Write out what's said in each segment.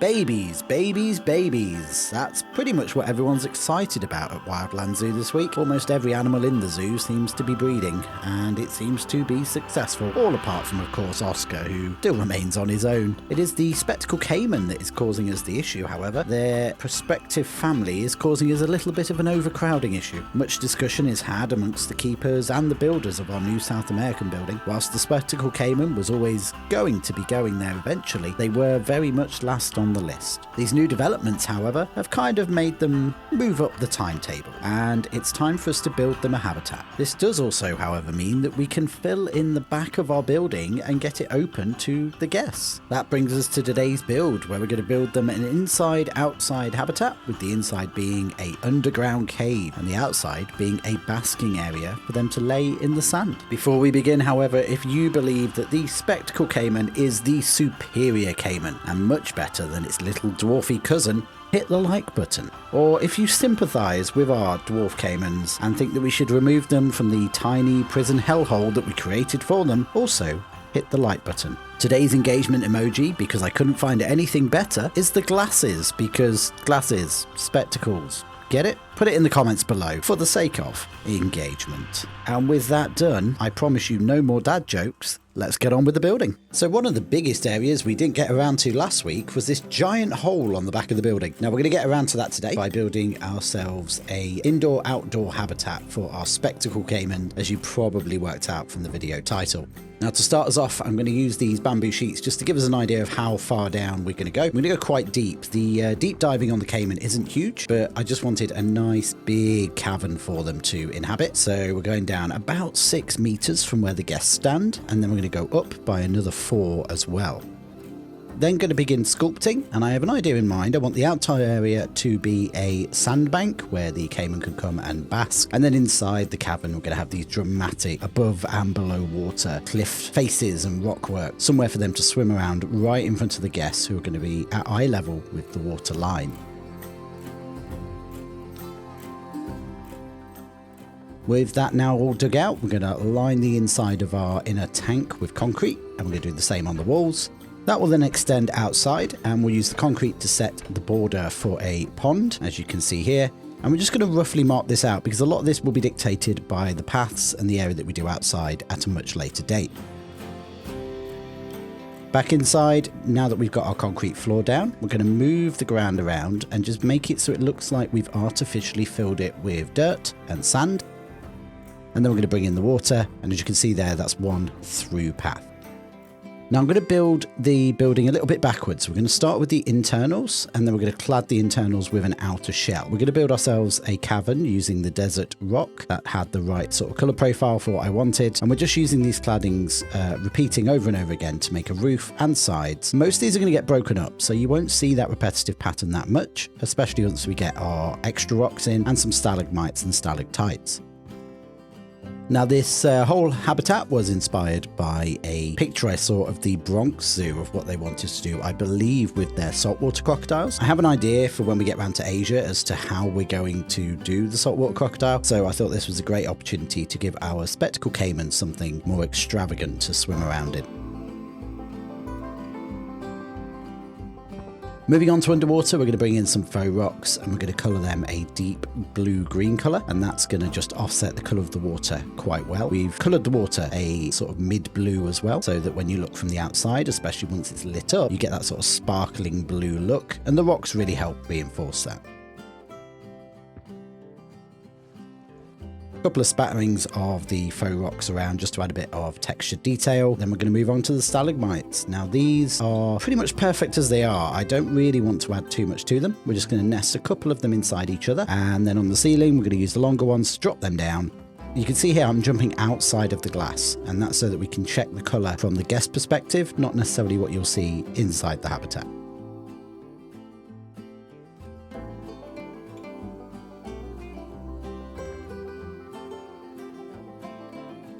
Babies, babies, babies. That's pretty much what everyone's excited about at Wildlands Zoo this week. Almost every animal in the zoo seems to be breeding, and it seems to be successful, all apart from, of course, Oscar, who still remains on his own. It is the spectacle Caiman that is causing us the issue, however. Their prospective family is causing us a little bit of an overcrowding issue. Much discussion is had amongst the keepers and the builders of our new South American building. Whilst the spectacle Caiman was always going to be going there eventually, they were very much last on the list. These new developments, however, have kind of made them move up the timetable, and it's time for us to build them a habitat. This does also, however, mean that we can fill in the back of our building and get it open to the guests. That brings us to today's build, where we're going to build them an inside-outside habitat, with the inside being an underground cave and the outside being a basking area for them to lay in the sand. Before we begin, however, if you believe that the spectacle Caiman is the superior Caiman and much better than its little dwarfy cousin, hit the like button. Or if you sympathise with our dwarf Caimans and think that we should remove them from the tiny prison hellhole that we created for them, also hit the like button. Today's engagement emoji, because I couldn't find anything better, is the glasses, because glasses, spectacles. Get it? Put it in the comments below for the sake of engagement. And with that done, I promise you no more dad jokes. Let's get on with the building. So one of the biggest areas we didn't get around to last week was this giant hole on the back of the building. Now we're going to get around to that today by building ourselves a indoor-outdoor habitat for our spectacle Caiman, as you probably worked out from the video title. Now to start us off, I'm going to use these bamboo sheets just to give us an idea of how far down we're going to go. We're going to go quite deep. The deep diving on the Caiman isn't huge, but I just wanted a nice big cavern for them to inhabit. So we're going down about 6 meters from where the guests stand, and then we're going to go up by another 4 as well. Then going to begin sculpting, and I have an idea in mind. I want the outside area to be a sandbank where the Caiman can come and bask, and then inside the cavern we're going to have these dramatic above and below water cliff faces and rockwork, somewhere for them to swim around right in front of the guests who are going to be at eye level with the water line. With that now all dug out, we're going to line the inside of our inner tank with concrete, and we're going to do the same on the walls. That will then extend outside, and we'll use the concrete to set the border for a pond, as you can see here. And we're just going to roughly mark this out, because a lot of this will be dictated by the paths and the area that we do outside at a much later date. Back inside, now that we've got our concrete floor down, we're going to move the ground around and just make it so it looks like we've artificially filled it with dirt and sand. And then we're going to bring in the water, and as you can see there, that's one through path. Now I'm going to build the building a little bit backwards. We're going to start with the internals, and then we're going to clad the internals with an outer shell. We're going to build ourselves a cavern using the desert rock that had the right sort of colour profile for what I wanted, and we're just using these claddings, repeating over and over again to make a roof and sides. Most of these are going to get broken up, so you won't see that repetitive pattern that much, especially once we get our extra rocks in and some stalagmites and stalactites. Now this whole habitat was inspired by a picture I saw of the Bronx Zoo of what they wanted to do, I believe, with their saltwater crocodiles. I have an idea for when we get around to Asia as to how we're going to do the saltwater crocodile, so I thought this was a great opportunity to give our spectacle Caiman something more extravagant to swim around in. Moving on to underwater, we're going to bring in some faux rocks, and we're going to colour them a deep blue-green colour, and that's going to just offset the colour of the water quite well. We've coloured the water a sort of mid-blue as well, so that when you look from the outside, especially once it's lit up, you get that sort of sparkling blue look, and the rocks really help reinforce that. Couple of spatterings of the faux rocks around just to add a bit of textured detail. Then we're going to move on to the stalagmites. Now these are pretty much perfect as they are. I don't really want to add too much to them. We're just going to nest a couple of them inside each other, and then on the ceiling we're going to use the longer ones to drop them down. You can see here I'm jumping outside of the glass, and that's so that we can check the colour from the guest perspective, not necessarily what you'll see inside the habitat.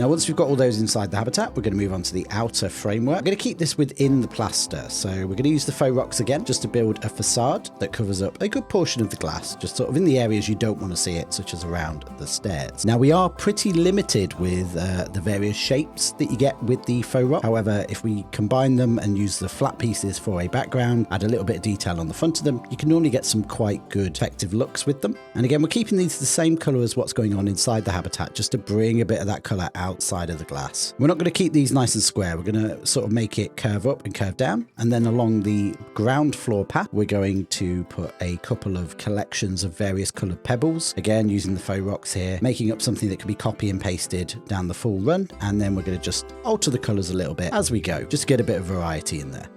Now, once we've got all those inside the habitat, we're going to move on to the outer framework. We're going to keep this within the plaster. So we're going to use the faux rocks again, just to build a facade that covers up a good portion of the glass, just sort of in the areas you don't want to see it, such as around the stairs. Now, we are pretty limited with the various shapes that you get with the faux rock. However, if we combine them and use the flat pieces for a background, add a little bit of detail on the front of them, you can normally get some quite good effective looks with them. And again, we're keeping these the same color as what's going on inside the habitat, just to bring a bit of that color outside of the glass. We're not going to keep these nice and square. We're going to sort of make it curve up and curve down. And then along the ground floor path, we're going to put a couple of collections of various colored pebbles. Again, using the faux rocks here, making up something that can be copy and pasted down the full run. And then we're going to just alter the colors a little bit as we go, just to get a bit of variety in there.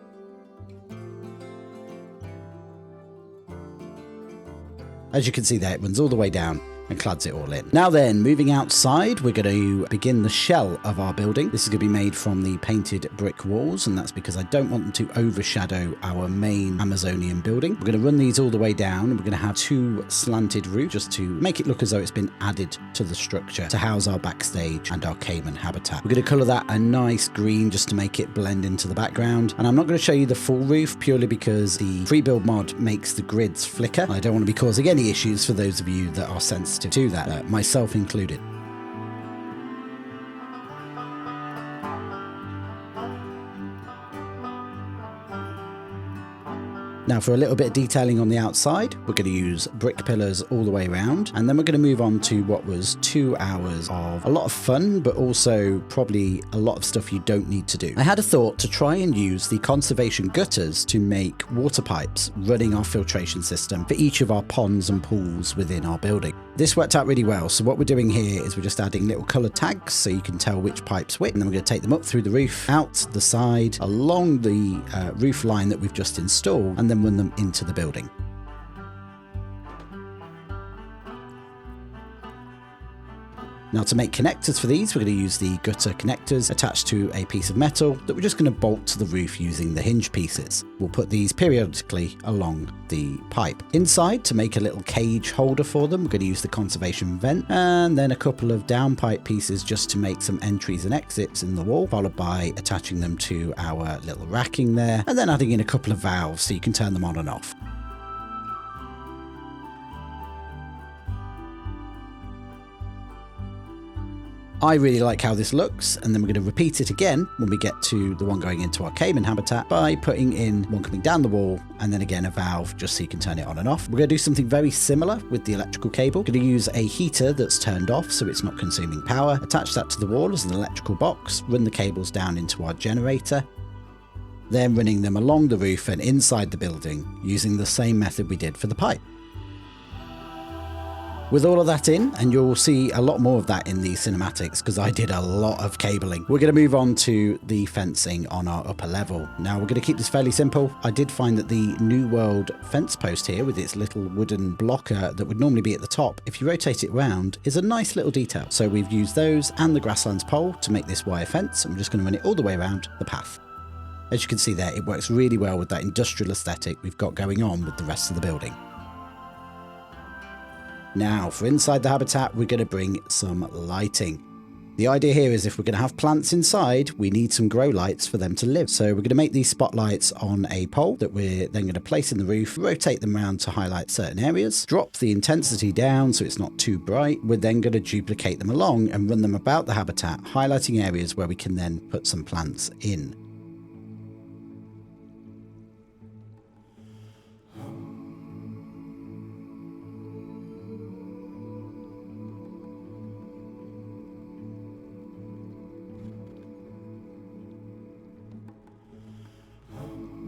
As you can see there, it runs all the way down and clads it all in. Now then, moving outside, we're going to begin the shell of our building. This is going to be made from the painted brick walls, and that's because I don't want them to overshadow our main Amazonian building. We're going to run these all the way down, and we're going to have 2 slanted roofs just to make it look as though it's been added to the structure to house our backstage and our Caiman habitat. We're going to colour that a nice green just to make it blend into the background. And I'm not going to show you the full roof purely because the free build mod makes the grids flicker. I don't want to be causing any issues for those of you that are sensitive to that, myself included. Now, for a little bit of detailing on the outside, we're going to use brick pillars all the way around, and then we're going to move on to what was 2 hours of a lot of fun, but also probably a lot of stuff you don't need to do. I had a thought to try and use the conservation gutters to make water pipes running our filtration system for each of our ponds and pools within our building. This worked out really well, so what we're doing here is we're just adding little coloured tags so you can tell which pipe's which, and then we're going to take them up through the roof, out the side, along the roof line that we've just installed, and then run them into the building. Now, to make connectors for these, we're going to use the gutter connectors attached to a piece of metal that we're just going to bolt to the roof using the hinge pieces. We'll put these periodically along the pipe. Inside, to make a little cage holder for them, we're going to use the conservation vent, and then a couple of downpipe pieces just to make some entries and exits in the wall, followed by attaching them to our little racking there, and then adding in a couple of valves so you can turn them on and off. I really like how this looks, and then we're going to repeat it again when we get to the one going into our Caiman habitat by putting in one coming down the wall and then again a valve just so you can turn it on and off. We're going to do something very similar with the electrical cable. We're going to use a heater that's turned off so it's not consuming power, attach that to the wall as an electrical box, run the cables down into our generator, then running them along the roof and inside the building using the same method we did for the pipe. With all of that in, and you'll see a lot more of that in the cinematics because I did a lot of cabling, we're going to move on to the fencing on our upper level. Now, we're going to keep this fairly simple. I did find that the New World fence post here with its little wooden blocker that would normally be at the top, if you rotate it around, is a nice little detail. So we've used those and the grasslands pole to make this wire fence, and we're just going to run it all the way around the path. As you can see there, it works really well with that industrial aesthetic we've got going on with the rest of the building. Now, for inside the habitat, we're going to bring some lighting. The idea here is if we're going to have plants inside, we need some grow lights for them to live. So we're going to make these spotlights on a pole that we're then going to place in the roof, rotate them around to highlight certain areas, drop the intensity down so it's not too bright. We're then going to duplicate them along and run them about the habitat, highlighting areas where we can then put some plants in.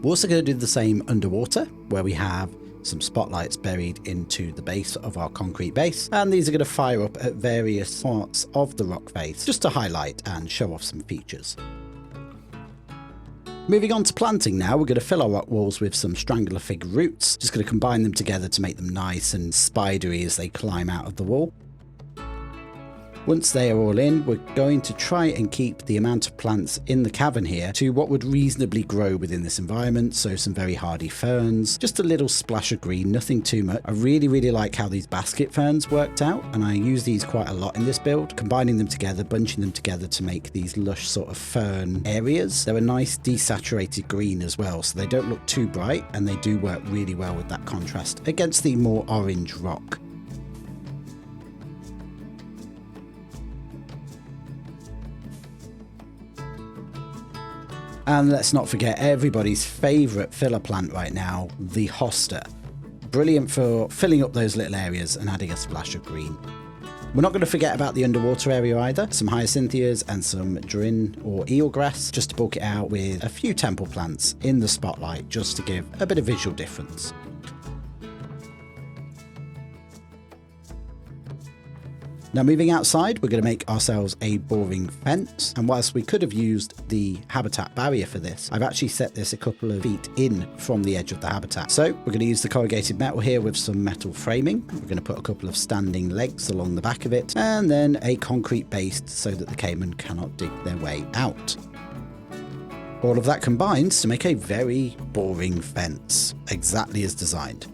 We're also going to do the same underwater, where we have some spotlights buried into the base of our concrete base, and these are going to fire up at various parts of the rock face just to highlight and show off some features. Moving on to planting now, we're going to fill our rock walls with some strangler fig roots, just going to combine them together to make them nice and spidery as they climb out of the wall. Once they are all in, we're going to try and keep the amount of plants in the cavern here to what would reasonably grow within this environment. So some very hardy ferns, just a little splash of green, nothing too much. I really like how these basket ferns worked out, and I use these quite a lot in this build, combining them together, bunching them together to make these lush sort of fern areas. They're a nice desaturated green as well, so they don't look too bright, and they do work really well with that contrast against the more orange rock. And let's not forget everybody's favourite filler plant right now, the hosta. Brilliant for filling up those little areas and adding a splash of green. We're not going to forget about the underwater area either. Some hyacinthias and some drin or eelgrass, just to bulk it out with a few temple plants in the spotlight, just to give a bit of visual difference. Now moving outside, we're going to make ourselves a boring fence, and whilst we could have used the habitat barrier for this, I've actually set this a couple of feet in from the edge of the habitat. So we're going to use the corrugated metal here with some metal framing. We're going to put a couple of standing legs along the back of it, and then a concrete base so that the caiman cannot dig their way out. All of that combines to make a very boring fence, exactly as designed.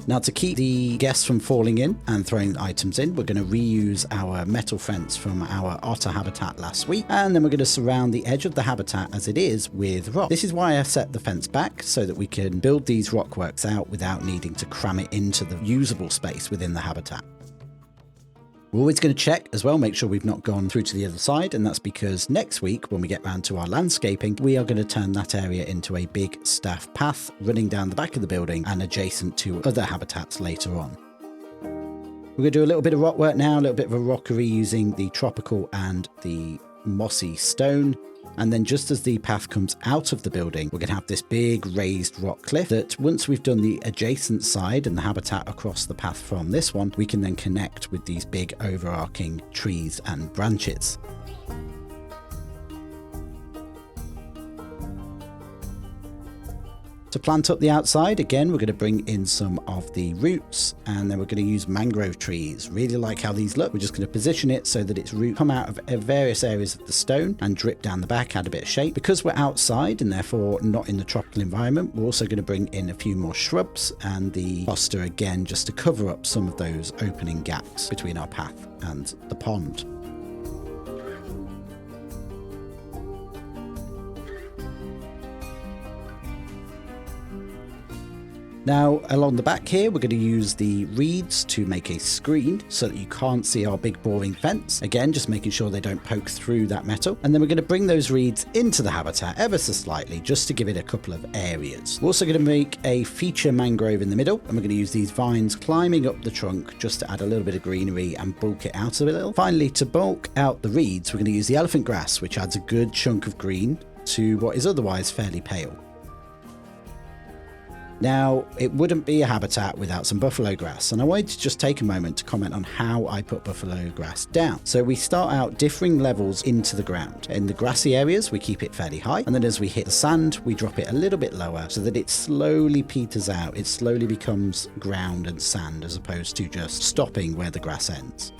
Now, to keep the guests from falling in and throwing items in, we're going to reuse our metal fence from our otter habitat last week, and then we're going to surround the edge of the habitat as it is with rock. This is why I set the fence back, so that we can build these rockworks out without needing to cram it into the usable space within the habitat. We're always going to check as well, make sure we've not gone through to the other side, and that's because next week when we get round to our landscaping, we are going to turn that area into a big staff path running down the back of the building and adjacent to other habitats later on. We're going to do a little bit of rock work now, a little bit of a rockery using the tropical and the mossy stone. And then just as the path comes out of the building, we're going to have this big raised rock cliff that once we've done the adjacent side and the habitat across the path from this one, we can then connect with these big overarching trees and branches. To plant up the outside, again, we're going to bring in some of the roots, and then we're going to use mangrove trees. Really like how these look. We're just going to position it so that its roots come out of various areas of the stone and drip down the back, add a bit of shape. Because we're outside and therefore not in the tropical environment, we're also going to bring in a few more shrubs and the hosta again, just to cover up some of those opening gaps between our path and the pond. Now, along the back here, we're going to use the reeds to make a screen so that you can't see our big boring fence. Again, just making sure they don't poke through that metal. And then we're going to bring those reeds into the habitat ever so slightly, just to give it a couple of areas. We're also going to make a feature mangrove in the middle, and we're going to use these vines climbing up the trunk just to add a little bit of greenery and bulk it out a little. Finally, to bulk out the reeds, we're going to use the elephant grass, which adds a good chunk of green to what is otherwise fairly pale. Now, it wouldn't be a habitat without some buffalo grass, and I wanted to just take a moment to comment on how I put buffalo grass down. So we start out differing levels into the ground. In the grassy areas, we keep it fairly high, and then as we hit the sand, we drop it a little bit lower so that it slowly peters out. It slowly becomes ground and sand as opposed to just stopping where the grass ends.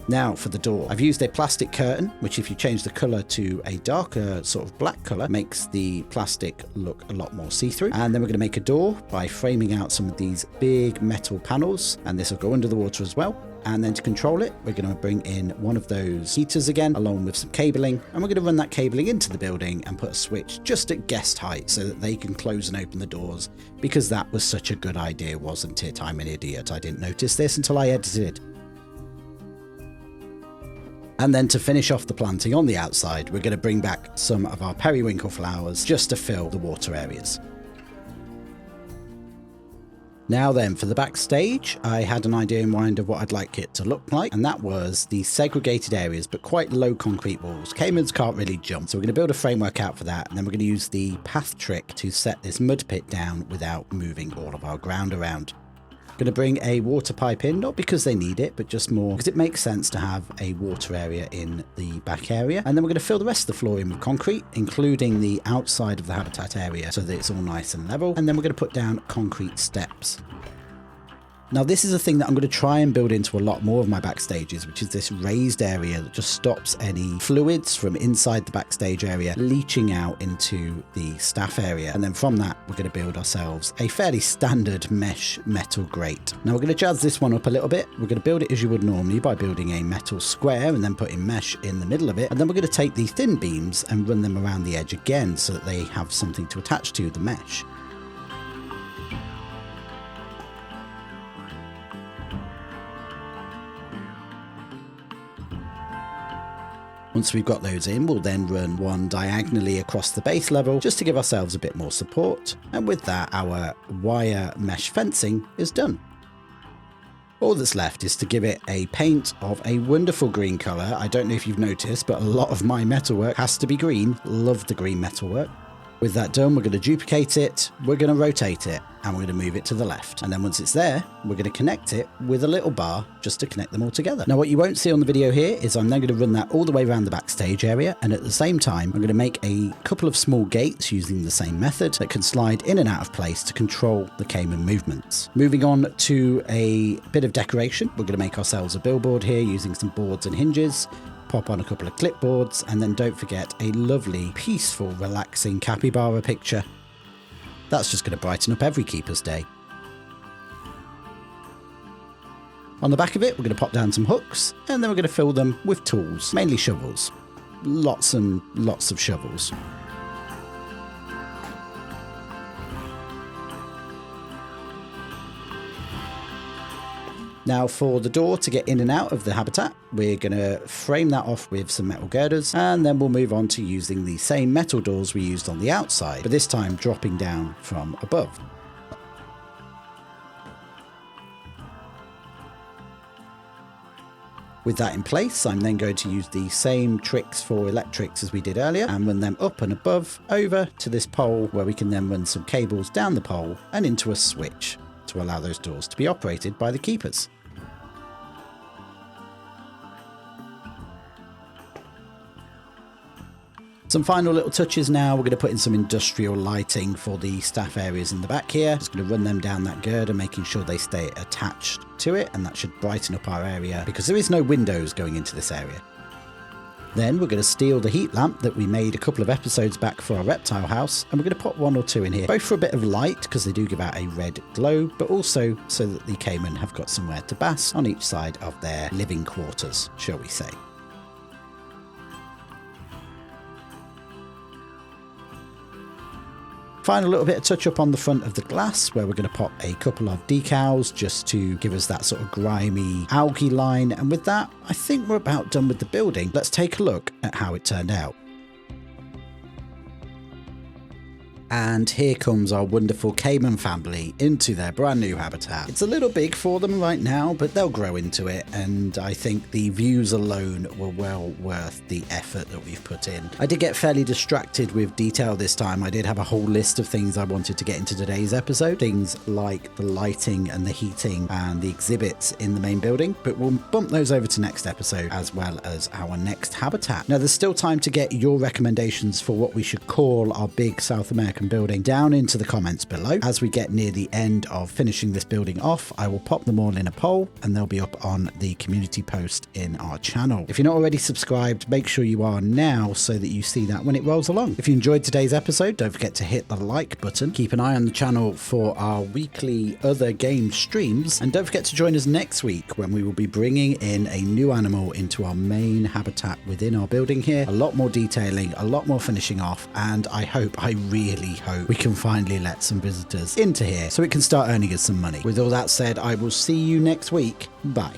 Now for the door, I've used a plastic curtain, which if you change the colour to a darker sort of black colour, makes the plastic look a lot more see-through. And then we're going to make a door by framing out some of these big metal panels, and this will go under the water as well. And then to control it, we're going to bring in one of those heaters again, along with some cabling, and we're going to run that cabling into the building and put a switch just at guest height so that they can close and open the doors, because that was such a good idea, wasn't it? I'm an idiot. I didn't notice this until I edited. And then to finish off the planting on the outside, we're going to bring back some of our periwinkle flowers just to fill the water areas. Now then, for the backstage, I had an idea in mind of what I'd like it to look like, and that was the segregated areas but quite low concrete walls. Caimans can't really jump, so we're going to build a framework out for that, and then we're going to use the path trick to set this mud pit down without moving all of our ground around. Going to bring a water pipe in, not because they need it, but just more because it makes sense to have a water area in the back area. And then we're going to fill the rest of the floor in with concrete, including the outside of the habitat area so that it's all nice and level. And then we're going to put down concrete steps. Now this is a thing that I'm going to try and build into a lot more of my backstages, which is this raised area that just stops any fluids from inside the backstage area leaching out into the staff area. And then from that, we're going to build ourselves a fairly standard mesh metal grate. Now we're going to jazz this one up a little bit. We're going to build it as you would normally by building a metal square and then putting mesh in the middle of it. And then we're going to take these thin beams and run them around the edge again so that they have something to attach to the mesh. Once we've got those in, we'll then run one diagonally across the base level just to give ourselves a bit more support. And with that, our wire mesh fencing is done. All that's left is to give it a paint of a wonderful green colour. I don't know if you've noticed, but a lot of my metalwork has to be green. Love the green metalwork. With that done, we're going to duplicate it, we're going to rotate it, and we're going to move it to the left. And then once it's there, we're going to connect it with a little bar just to connect them all together. Now what you won't see on the video here is I'm then going to run that all the way around the backstage area, and at the same time I'm going to make a couple of small gates using the same method that can slide in and out of place to control the Caiman movements. Moving on to a bit of decoration, we're going to make ourselves a billboard here using some boards and hinges. Pop on a couple of clipboards, and then don't forget a lovely, peaceful, relaxing capybara picture. That's just going to brighten up every keeper's day. On the back of it, we're going to pop down some hooks, and then we're going to fill them with tools, mainly shovels. Lots and lots of shovels. Now for the door to get in and out of the habitat, we're going to frame that off with some metal girders, and then we'll move on to using the same metal doors we used on the outside, but this time dropping down from above. With that in place, I'm then going to use the same tricks for electrics as we did earlier and run them up and above over to this pole, where we can then run some cables down the pole and into a switch to allow those doors to be operated by the keepers. Some final little touches now. We're going to put in some industrial lighting for the staff areas in the back here. Just going to run them down that girder, making sure they stay attached to it, and that should brighten up our area because there is no windows going into this area. Then we're going to steal the heat lamp that we made a couple of episodes back for our reptile house, and we're going to put one or two in here, both for a bit of light because they do give out a red glow, but also so that the Caiman have got somewhere to bask on each side of their living quarters, shall we say. Final little bit of touch up on the front of the glass, where we're going to pop a couple of decals just to give us that sort of grimy algae line. And with that, I think we're about done with the building. Let's take a look at how it turned out. And here comes our wonderful Caiman family into their brand new habitat. It's a little big for them right now, but they'll grow into it, and I think the views alone were well worth the effort that we've put in. I did get fairly distracted with detail this time. I did have a whole list of things I wanted to get into today's episode, things like the lighting and the heating and the exhibits in the main building, but we'll bump those over to next episode as well as our next habitat. Now there's still time to get your recommendations for what we should call our big South American building down into the comments below. As we get near the end of finishing this building off, I will pop them all in a poll and they'll be up on the community post in our channel. If you're not already subscribed, make sure you are now so that you see that when it rolls along. If you enjoyed today's episode, don't forget to hit the like button. Keep an eye on the channel for our weekly other game streams, and don't forget to join us next week when we will be bringing in a new animal into our main habitat within our building here. A lot more detailing, a lot more finishing off, and I really hope we can finally let some visitors into here so it can start earning us some money. With all that said, I will see you next week. Bye.